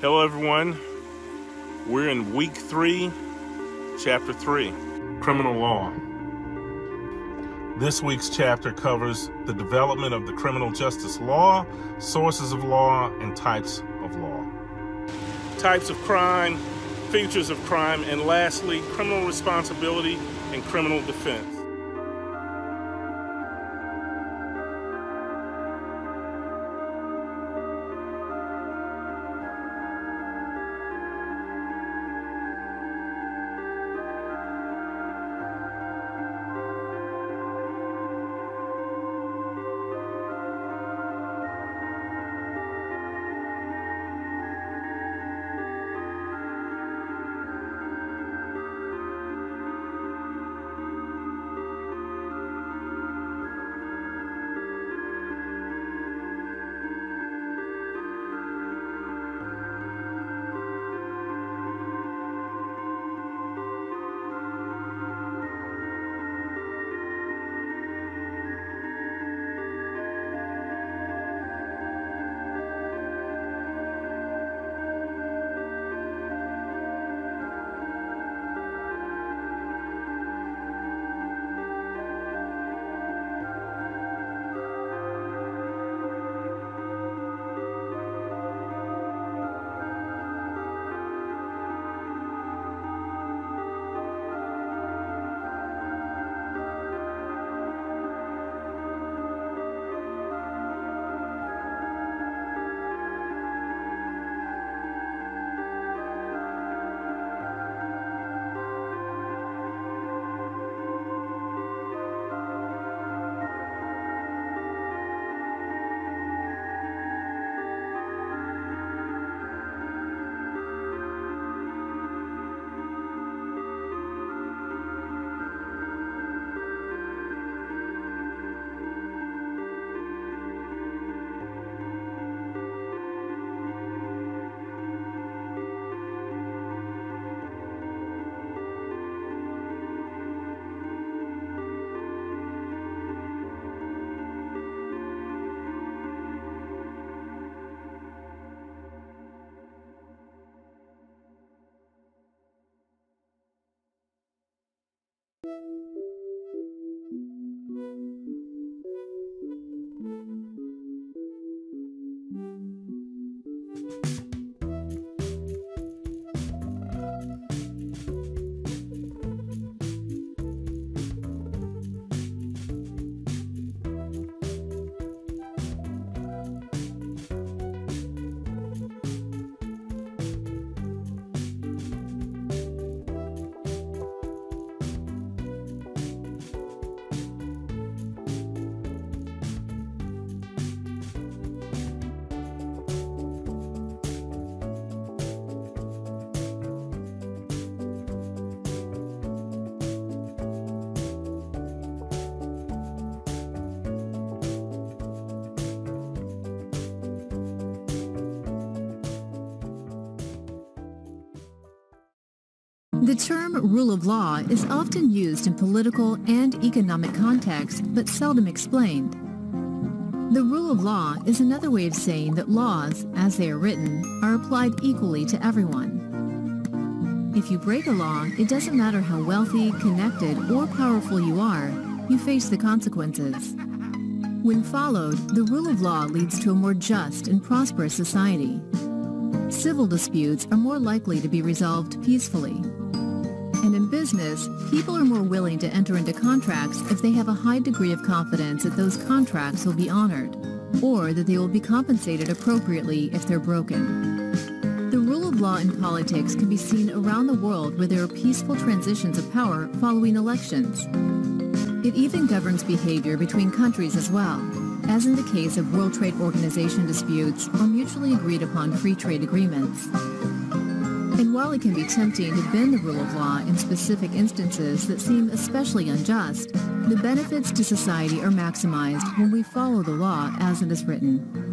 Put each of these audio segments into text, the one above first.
Hello everyone, we're in week 3, chapter 3, criminal law. This week's chapter covers the development of the criminal justice law, sources of law, and types of law. Types of crime, features of crime, and lastly, criminal responsibility and criminal defense. The term rule of law is often used in political and economic contexts, but seldom explained. The rule of law is another way of saying that laws, as they are written, are applied equally to everyone. If you break a law, it doesn't matter how wealthy, connected, or powerful you are, you face the consequences. When followed, the rule of law leads to a more just and prosperous society. Civil disputes are more likely to be resolved peacefully. And in business, people are more willing to enter into contracts if they have a high degree of confidence that those contracts will be honored, or that they will be compensated appropriately if they're broken. The rule of law in politics can be seen around the world where there are peaceful transitions of power following elections. It even governs behavior between countries as well, as in the case of World Trade Organization disputes or mutually agreed upon free trade agreements. And while it can be tempting to bend the rule of law in specific instances that seem especially unjust, the benefits to society are maximized when we follow the law as it is written.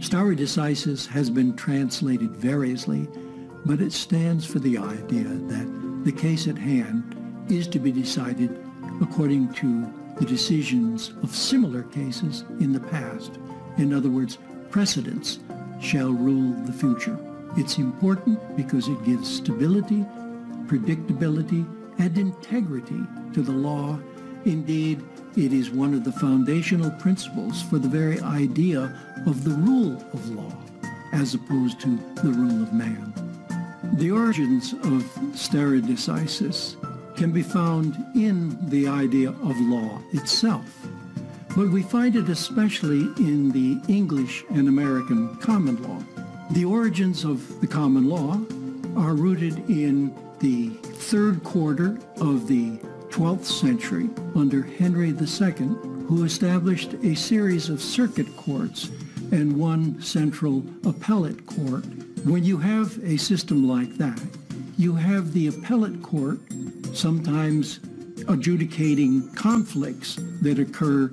Stare decisis has been translated variously, but it stands for the idea that the case at hand is to be decided according to the decisions of similar cases in the past. In other words, precedents shall rule the future. It's important because it gives stability, predictability, and integrity to the law. Indeed, it is one of the foundational principles for the very idea of the rule of law, as opposed to the rule of man. The origins of stare decisis can be found in the idea of law itself, but we find it especially in the English and American common law. The origins of the common law are rooted in the third quarter of the 12th century under Henry II, who established a series of circuit courts and one central appellate court. When you have a system like that, you have the appellate court sometimes adjudicating conflicts that occur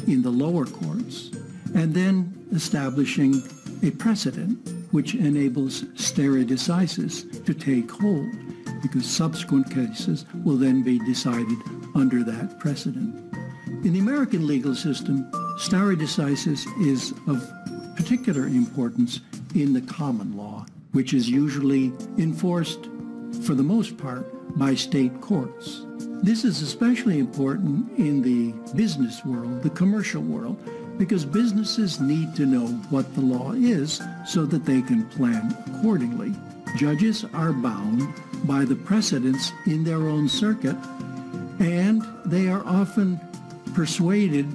in the lower courts, and then establishing a precedent which enables stare decisis to take hold, because subsequent cases will then be decided under that precedent. In the American legal system, stare decisis is of particular importance in the common law, which is usually enforced, for the most part, by state courts. This is especially important in the business world, the commercial world, because businesses need to know what the law is so that they can plan accordingly. Judges are bound by the precedents in their own circuit, and they are often persuaded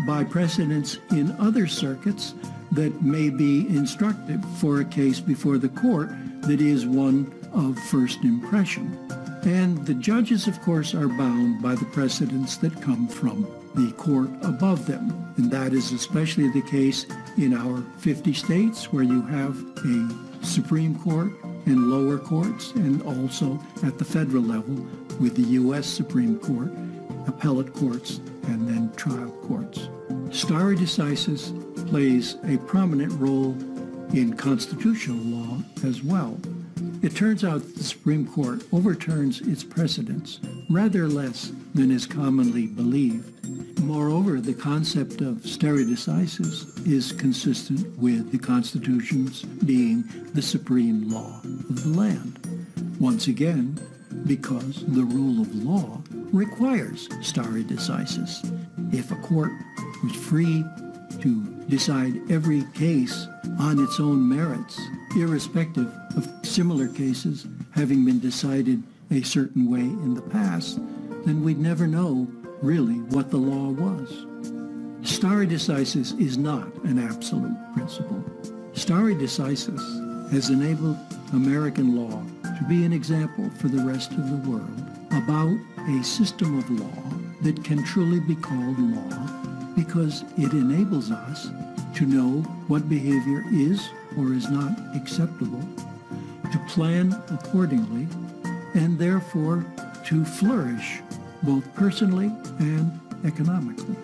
by precedents in other circuits that may be instructive for a case before the court that is one of first impression. And the judges, of course, are bound by the precedents that come from the court above them. And that is especially the case in our 50 states, where you have a Supreme Court and lower courts, and also at the federal level with the U.S. Supreme Court, appellate courts, and then trial courts. Stare decisis plays a prominent role in constitutional law as well. It turns out that the Supreme Court overturns its precedents rather less than is commonly believed. Moreover, the concept of stare decisis is consistent with the Constitution's being the supreme law of the land. Once again, because the rule of law requires stare decisis. If a court was free to decide every case on its own merits, irrespective of similar cases having been decided a certain way in the past, then we'd never know really what the law was. Stare decisis is not an absolute principle. Stare decisis has enabled American law to be an example for the rest of the world about a system of law that can truly be called law, because it enables us to know what behavior is or is not acceptable, to plan accordingly, and therefore to flourish both personally and economically.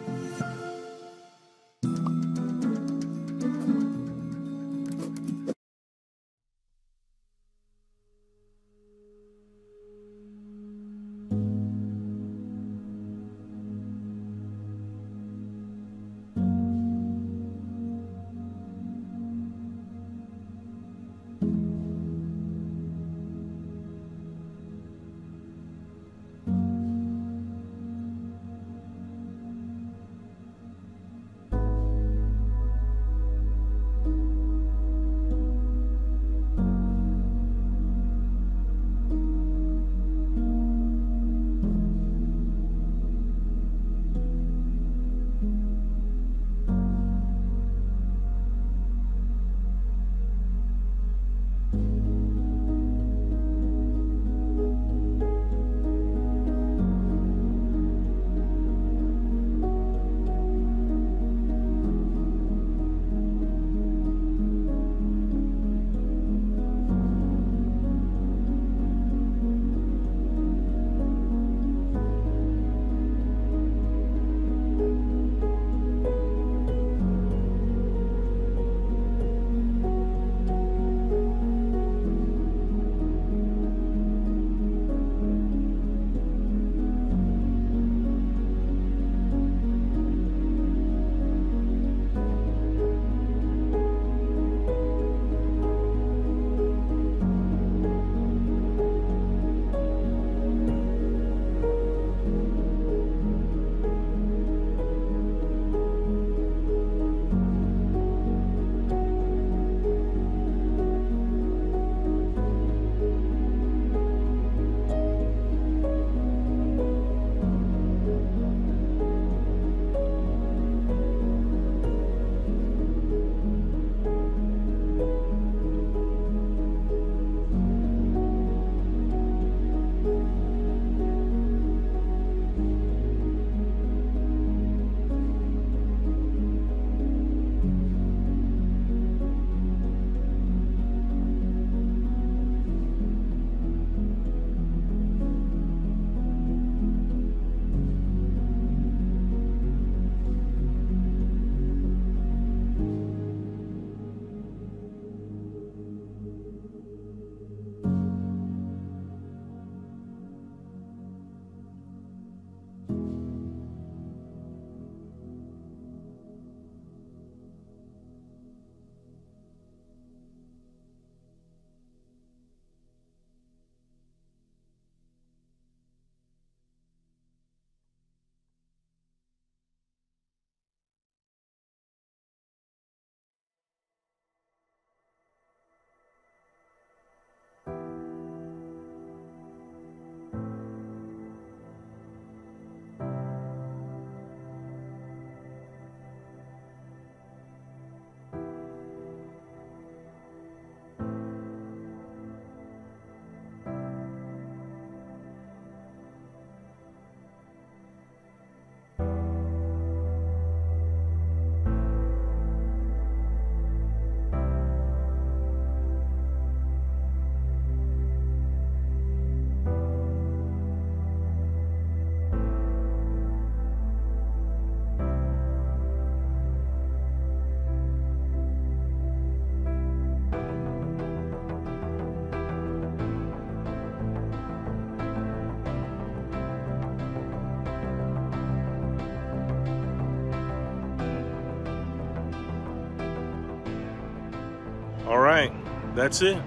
That's it.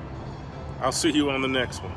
I'll see you on the next one.